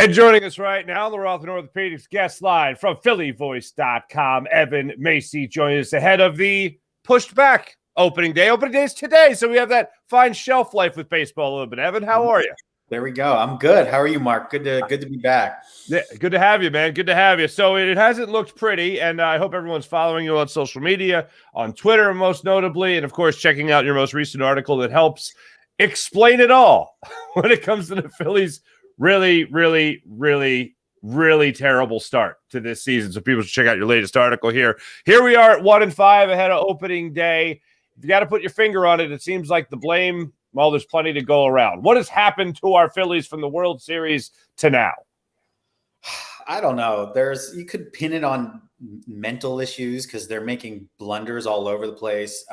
And joining us right now, the Roth and Orthopedics guest line from PhillyVoice.com, Evan Macy joining us ahead of the pushed back opening day. Opening day is today, so we have that fine shelf life with baseball a little bit. Evan, how are you? There we go. I'm good. How are you, Mark? Good to be back. Yeah, good to have you, man. Good to have you. So it hasn't looked pretty, and I hope everyone's following you on social media, on Twitter most notably, and of course checking out your most recent article that helps explain it all when it comes to the Phillies' really terrible start to this season. So people should check out your latest article here. Here we are at 1-5 ahead of opening day. You got to put your finger on it. It seems like the blame, well, there's plenty to go around. What has happened to our Phillies from the World Series to now? I don't know. You could pin it on mental issues because they're making blunders all over the place.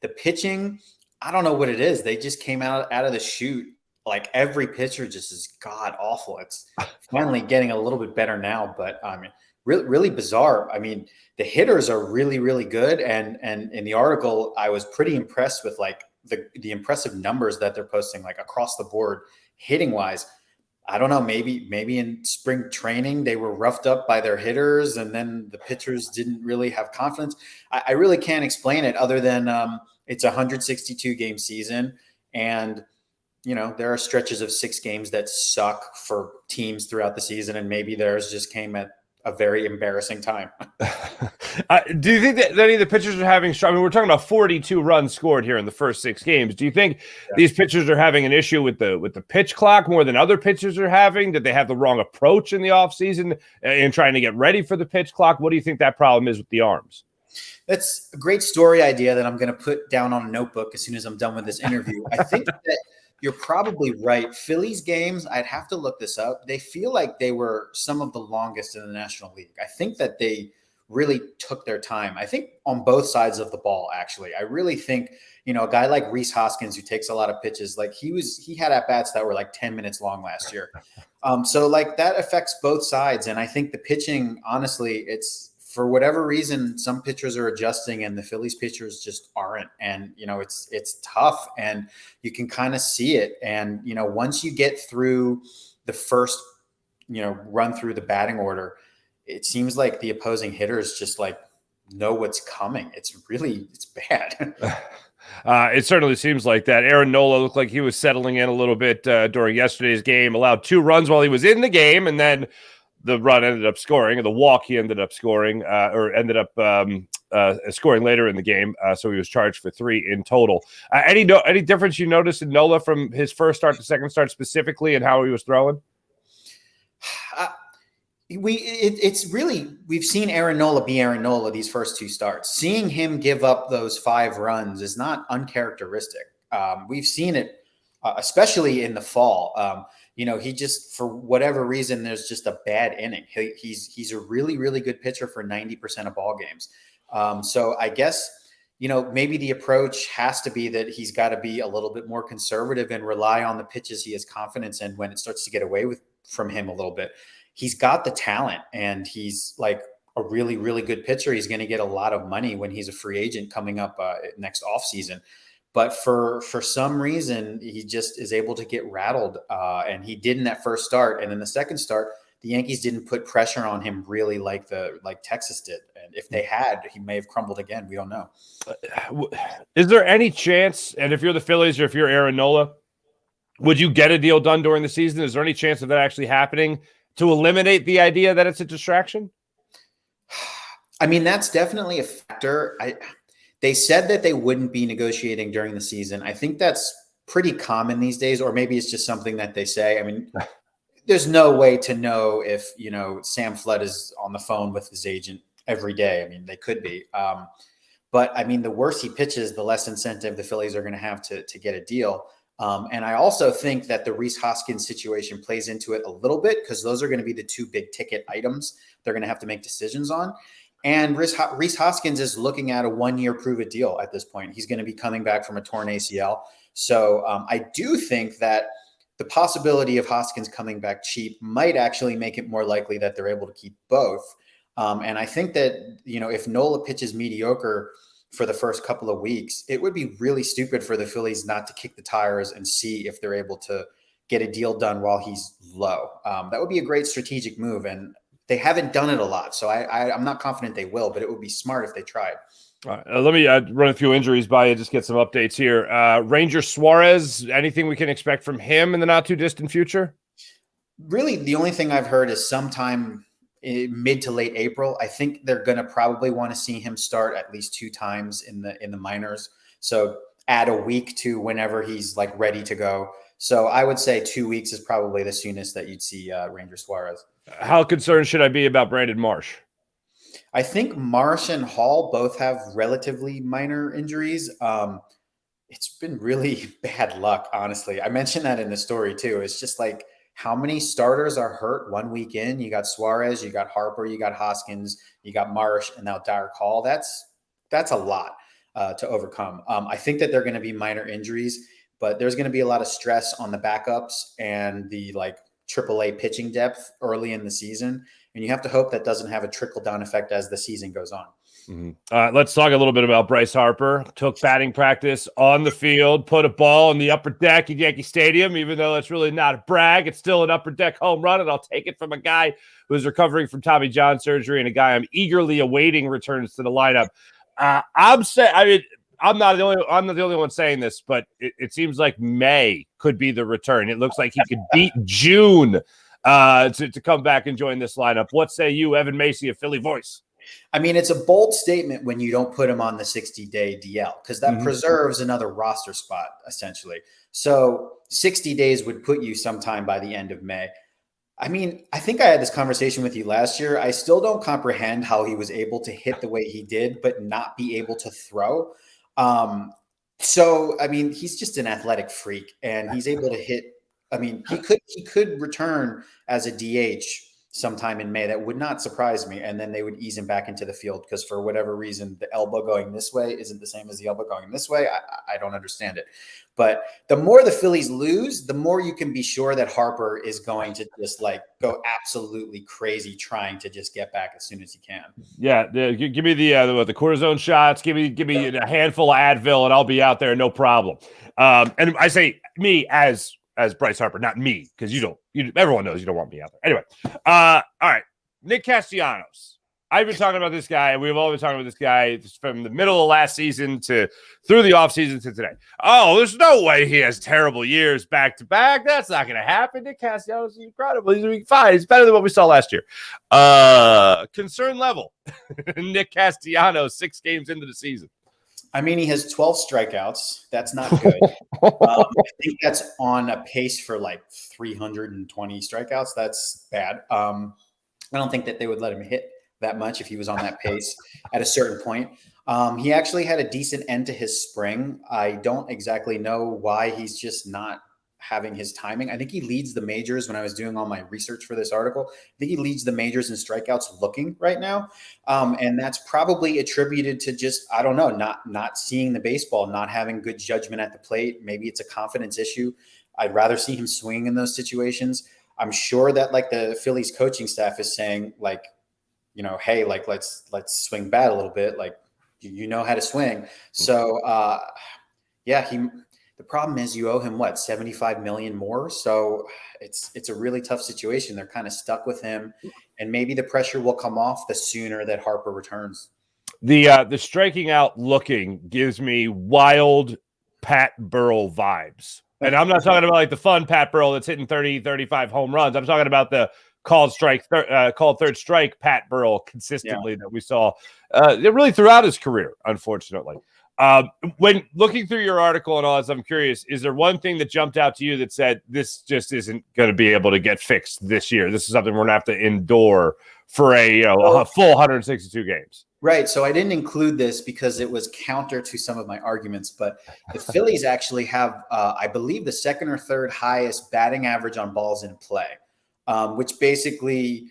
The pitching, I don't know what it is. They just came out of the chute. Like every pitcher just is god awful. It's finally getting a little bit better now, but I mean, really bizarre. I mean, the hitters are really good, and in the article, I was pretty impressed with like the impressive numbers that they're posting, like across the board, hitting wise. I don't know. Maybe in spring training they were roughed up by their hitters, and then the pitchers didn't really have confidence. I really can't explain it other than it's a 162 game season, and there are stretches of 6 games that suck for teams throughout the season, and maybe theirs just came at a very embarrassing time. Do you think that any of the pitchers are having – I mean, we're talking about 42 runs scored here in the first 6 games. Do you think these pitchers are having an issue with the pitch clock more than other pitchers are having? Did they have the wrong approach in the offseason in trying to get ready for the pitch clock? What do you think that problem is with the arms? That's a great story idea that I'm going to put down on a notebook as soon as I'm done with this interview. I think that you're probably right. Phillies games, I'd have to look this up. They feel like they were some of the longest in the National League. I think that they really took their time. I think on both sides of the ball, actually. I really think, a guy like Rhys Hoskins, who takes a lot of pitches, like he had at-bats that were like 10 minutes long last year. So like that affects both sides. And I think the pitching, honestly, it's, for whatever reason, some pitchers are adjusting and the Phillies pitchers just aren't. And, it's tough and you can kind of see it. And, once you get through the first, run through the batting order, it seems like the opposing hitters just like know what's coming. It's bad. It certainly seems like that. Aaron Nola looked like he was settling in a little bit during yesterday's game, allowed 2 runs while he was in the game, and then the run ended up scoring, or the walk he ended up scoring, or ended up scoring later in the game. So he was charged for 3 in total. Any difference you noticed in Nola from his first start to second start specifically, and how he was throwing? We've seen Aaron Nola be Aaron Nola these first 2 starts. Seeing him give up those 5 runs is not uncharacteristic. We've seen it, especially in the fall. He just, for whatever reason, there's just a bad inning. He's a really good pitcher for 90% of ball games. So I guess, maybe the approach has to be that he's got to be a little bit more conservative and rely on the pitches he has confidence in when it starts to get away from him a little bit. He's got the talent and he's like a really good pitcher. He's going to get a lot of money when he's a free agent coming up next offseason. But for some reason, he just is able to get rattled. And he did in that first start. And then the second start, the Yankees didn't put pressure on him really like Texas did. And if they had, he may have crumbled again. We don't know. Is there any chance, and if you're the Phillies or if you're Aaron Nola, would you get a deal done during the season? Is there any chance of that actually happening to eliminate the idea that it's a distraction? I mean, that's definitely a factor. They said that they wouldn't be negotiating during the season. I think that's pretty common these days, or maybe it's just something that they say. I mean, there's no way to know if, Sam Flood is on the phone with his agent every day. I mean, they could be. But I mean, the worse he pitches, the less incentive the Phillies are going to have to get a deal. And I also think that the Rhys Hoskins situation plays into it a little bit because those are going to be the 2 big ticket items they're going to have to make decisions on. And Rhys Hoskins is looking at a 1-year prove-it deal at this point. He's going to be coming back from a torn ACL. So I do think that the possibility of Hoskins coming back cheap might actually make it more likely that they're able to keep both. And I think that, if Nola pitches mediocre for the first couple of weeks, it would be really stupid for the Phillies not to kick the tires and see if they're able to get a deal done while he's low. That would be a great strategic move, and they haven't done it a lot, so I'm not confident they will, but it would be smart if they tried. All right, let me run a few injuries by you, just get some updates here. Ranger Suarez, anything we can expect from him in the not too distant future? Really, the only thing I've heard is sometime in mid to late April. I think they're going to probably want to see him start at least 2 times in the minors. So add a week to whenever he's like ready to go. So I would say 2 weeks is probably the soonest that you'd see Ranger Suarez. How concerned should I be about Brandon Marsh? I think Marsh and Hall both have relatively minor injuries. It's been really bad luck, honestly. I mentioned that in the story too. It's just like how many starters are hurt 1 week in? You got Suarez, you got Harper, you got Hoskins, you got Marsh, and now Derek Hall. That's a lot to overcome. I think that they're going to be minor injuries, but there's going to be a lot of stress on the backups and the like AAA pitching depth early in the season. And you have to hope that doesn't have a trickle-down effect as the season goes on. Mm-hmm. Let's talk a little bit about Bryce Harper. Took batting practice on the field, put a ball in the upper deck at Yankee Stadium, even though it's really not a brag. It's still an upper deck home run, and I'll take it from a guy who's recovering from Tommy John surgery and a guy I'm eagerly awaiting returns to the lineup. I'm not the only one saying this, but it seems like May could be the return. It looks like he could beat June to come back and join this lineup. What say you, Evan Macy of Philly Voice? I mean, it's a bold statement when you don't put him on the 60-day DL because that preserves another roster spot, essentially. So 60 days would put you sometime by the end of May. I mean, I think I had this conversation with you last year. I still don't comprehend how he was able to hit the way he did, but not be able to throw. So, I mean, he's just an athletic freak, and he's able to hit. I mean, he could return as a DH sometime in May. That would not surprise me. And then they would ease him back into the field because for whatever reason, the elbow going this way isn't the same as the elbow going this way. I don't understand it. But the more the Phillies lose, the more you can be sure that Harper is going to just like go absolutely crazy trying to just get back as soon as he can. Yeah, give me the cortisone shots. Give me a handful of Advil, and I'll be out there, no problem. And I say me as Bryce Harper, not me, because everyone knows you don't want me out there. Anyway, all right, Nick Castellanos. I've been talking about this guy, and we've all been talking about this guy from the middle of last season to through the offseason to today. Oh, there's no way he has terrible years back to back. That's not going to happen. Nick Castellanos is incredible. He's doing fine. He's better than what we saw last year. Concern level. Nick Castellanos, 6 games into the season. I mean, he has 12 strikeouts. That's not good. I think that's on a pace for like 320 strikeouts. That's bad. I don't think that they would let him hit that much if he was on that pace at a certain point. He actually had a decent end to his spring. I don't exactly know why he's just not having his timing. I think he leads the majors when I was doing all my research for this article. I think he leads the majors in strikeouts looking right now. And that's probably attributed to just, I don't know, not seeing the baseball, not having good judgment at the plate. Maybe it's a confidence issue. I'd rather see him swing in those situations. I'm sure that like the Phillies coaching staff is saying like, you know, hey, like let's swing bat a little bit. Like you know how to swing. So the problem is you owe him what, 75 million more. So it's a really tough situation. They're kind of stuck with him, and maybe the pressure will come off the sooner that Harper returns. The striking out looking gives me wild Pat Burrell vibes. And I'm not talking about like the fun Pat Burrell that's hitting 30, 35 home runs. I'm talking about the called third strike Pat Burrell consistently that we saw really throughout his career, unfortunately. When looking through your article and all that, I'm curious, is there one thing that jumped out to you that said this just isn't going to be able to get fixed this year? This is something we're going to have to endure for a full 162 games. Right. So I didn't include this because it was counter to some of my arguments, but the Phillies actually have, I believe, the second or third highest batting average on balls in play, which basically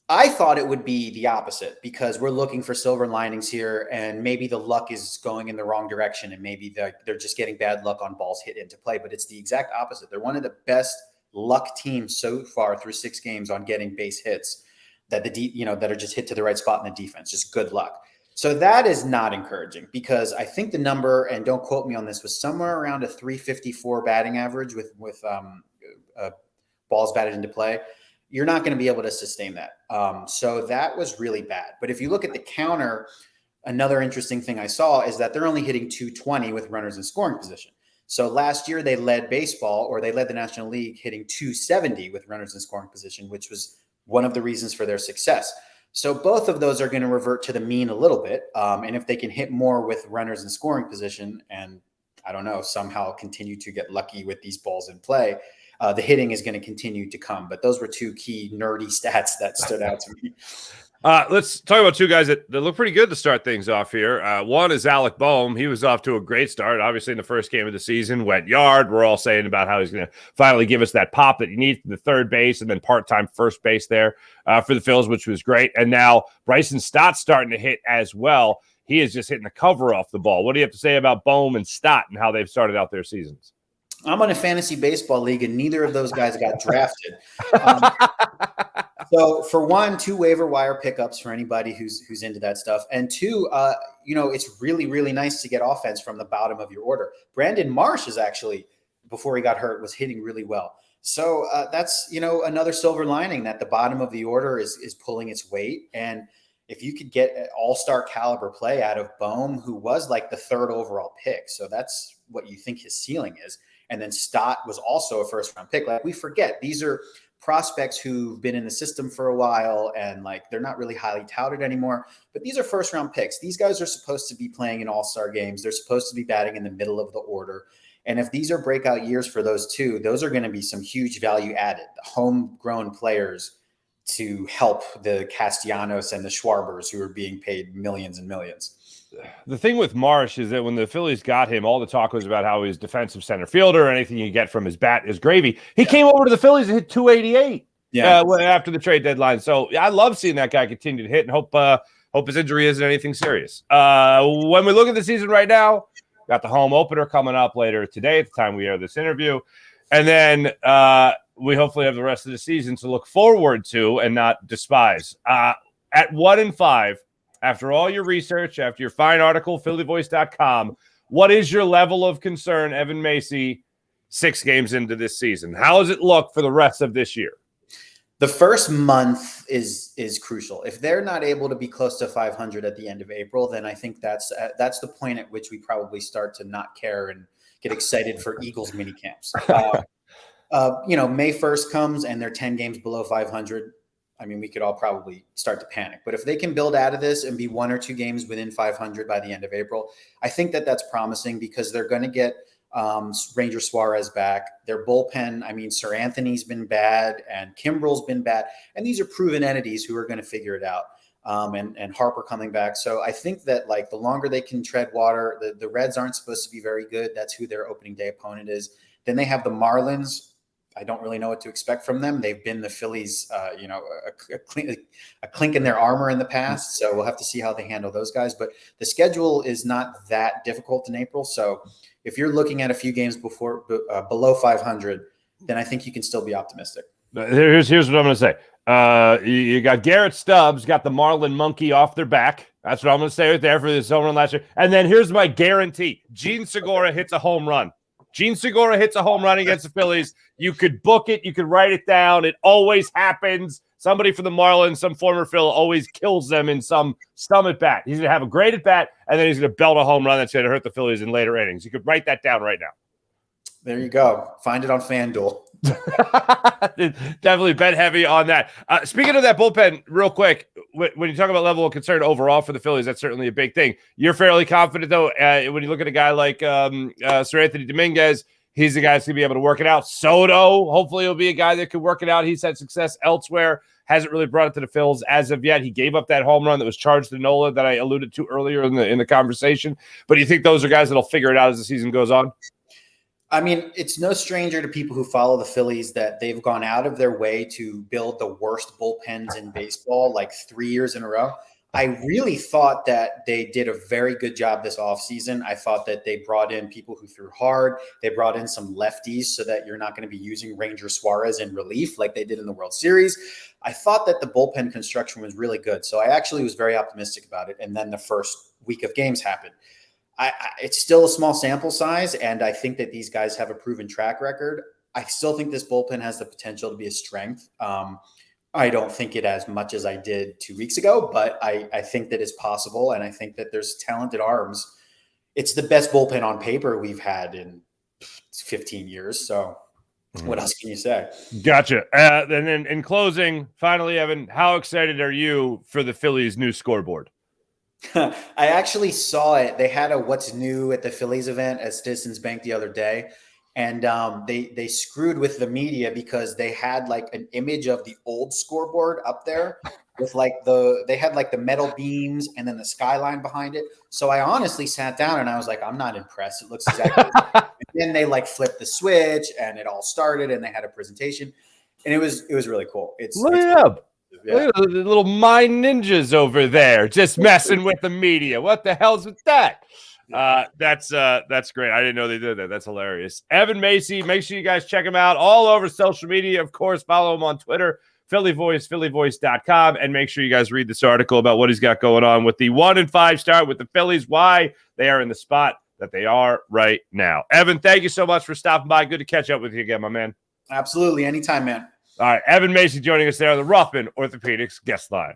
I thought it would be the opposite because we're looking for silver linings here, and maybe the luck is going in the wrong direction, and maybe they're just getting bad luck on balls hit into play. But it's the exact opposite. They're one of the best luck teams so far through 6 games on getting base hits that that are just hit to the right spot in the defense. Just good luck. So that is not encouraging because I think the number, and don't quote me on this, was somewhere around a 354 batting average with balls batted into play, you're not going to be able to sustain that. So that was really bad. But if you look at the counter, another interesting thing I saw is that they're only hitting 220 with runners in scoring position. So last year they led baseball, or they led the National League, hitting 270 with runners in scoring position, which was one of the reasons for their success. So both of those are going to revert to the mean a little bit. And if they can hit more with runners in scoring position and, I don't know, somehow continue to get lucky with these balls in play, the hitting is going to continue to come. But those were two key nerdy stats that stood out to me. Let's talk about two guys that look pretty good to start things off here. One is Alec Boehm. He was off to a great start. Obviously, in the first game of the season, went yard. We're all saying about how he's going to finally give us that pop that he needs from the third base and then part-time first base there for the Phillies, which was great. And now Bryson Stott's starting to hit as well. He is just hitting the cover off the ball. What do you have to say about Boehm and Stott and how they've started out their seasons? I'm on a fantasy baseball league, and neither of those guys got drafted. So for one, 2 waiver wire pickups for anybody who's into that stuff. And 2, it's really, really nice to get offense from the bottom of your order. Brandon Marsh is actually, before he got hurt, was hitting really well. So that's, another silver lining, that the bottom of the order is pulling its weight. And if you could get an all-star caliber play out of Boehm, who was like the 3rd overall pick. So that's what you think his ceiling is. And then Stott was also a first-round pick. Like, we forget, these are prospects who've been in the system for a while, and like they're not really highly touted anymore. But these are first-round picks. These guys are supposed to be playing in all-star games. They're supposed to be batting in the middle of the order. And if these are breakout years for those two, those are going to be some huge value added, homegrown players to help the Castellanos and the Schwarbers who are being paid millions and millions. The thing with Marsh is that when the Phillies got him, all the talk was about how he's defensive center fielder. Anything you get from his bat is gravy. He came over to the Phillies and hit 288 after the trade deadline. So I love seeing that guy continue to hit, and hope his injury isn't anything serious. When we look at the season right now, got the home opener coming up later today at the time we air this interview. And then we hopefully have the rest of the season to look forward to and not despise. At 1-5, after all your research, after your fine article, phillyvoice.com, what is your level of concern, Evan Macy, 6 games into this season? How does it look for the rest of this year? The first month is crucial. If they're not able to be close to 500 at the end of April, then I think that's the point at which we probably start to not care and get excited for Eagles mini camps. May 1st comes and they're 10 games below 500. I mean, we could all probably start to panic. But if they can build out of this and be 1 or 2 games within 500 by the end of April, I think that's promising, because they're going to get Ranger Suarez back. Their bullpen, I mean, Sir Anthony's been bad and Kimbrel's been bad. And these are proven entities who are going to figure it out. And Harper coming back. So I think that, like, the longer they can tread water, the Reds aren't supposed to be very good. That's who their opening day opponent is. Then they have the Marlins. I don't really know what to expect from them. They've been the Phillies, a clink in their armor in the past. So we'll have to see how they handle those guys. But the schedule is not that difficult in April. So if you're looking at a few games below 500, then I think you can still be optimistic. Here's what I'm going to say. You got Garrett Stubbs, got the Marlin monkey off their back. That's what I'm going to say right there for this home run last year. And then here's my guarantee. Gene Segura hits a home run. Gene Segura hits a home run against the Phillies. You could book it. You could write it down. It always happens. Somebody from the Marlins, some former Phil, always kills them in some at bat. He's going to have a great at bat, and then he's going to belt a home run that's going to hurt the Phillies in later innings. You could write that down right now. There you go. Find it on FanDuel. Definitely bet heavy on that. Speaking of that bullpen, real quick, when you talk about level of concern overall for the Phillies, that's certainly a big thing. You're fairly confident, though, when you look at a guy like Sir Anthony Dominguez, he's the guy that's going to be able to work it out. Soto, hopefully he'll be a guy that could work it out. He's had success elsewhere, hasn't really brought it to the Phils as of yet. He gave up that home run that was charged to Nola that I alluded to earlier in the conversation. But do you think those are guys that'll figure it out as the season goes on? I mean, it's no stranger to people who follow the Phillies that they've gone out of their way to build the worst bullpens in baseball, like 3 years in a row. I really thought that they did a very good job this offseason. I thought that they brought in people who threw hard. They brought in some lefties so that you're not going to be using Ranger Suarez in relief like they did in the World Series. I thought that the bullpen construction was really good. So I actually was very optimistic about it. And then the first week of games happened. It's still a small sample size, and I think that these guys have a proven track record. I still think this bullpen has the potential to be a strength. I don't think it as much as I did 2 weeks ago, but I think that it's possible. And I think that there's talented arms. It's the best bullpen on paper we've had in 15 years. So what else can you say? Gotcha. And then in closing, finally, Evan, how excited are you for the Phillies' new scoreboard? I actually saw it. They had a What's New at the Phillies event at Citizens Bank the other day. And they screwed with the media because they had like an image of the old scoreboard up there with like they had like the metal beams and then the skyline behind it. So I honestly sat down and I was like, I'm not impressed. It looks exactly the same. And then they like flipped the switch and it all started and they had a presentation and it was really cool. Look it up. Yeah. Look at the little mind ninjas over there just messing with the media. What the hell's with that? That's great. I didn't know they did that. That's hilarious. Evan Macy, make sure you guys check him out all over social media. Of course, follow him on Twitter, Philly Voice, phillyvoice.com, and make sure you guys read this article about what he's got going on with the 1 and 5 start with the Phillies, why they are in the spot that they are right now. Evan, thank you so much for stopping by. Good to catch up with you again, my man. Absolutely. Anytime, man. All right. Evan Macy joining us there on the Ruffin Orthopedics guest line.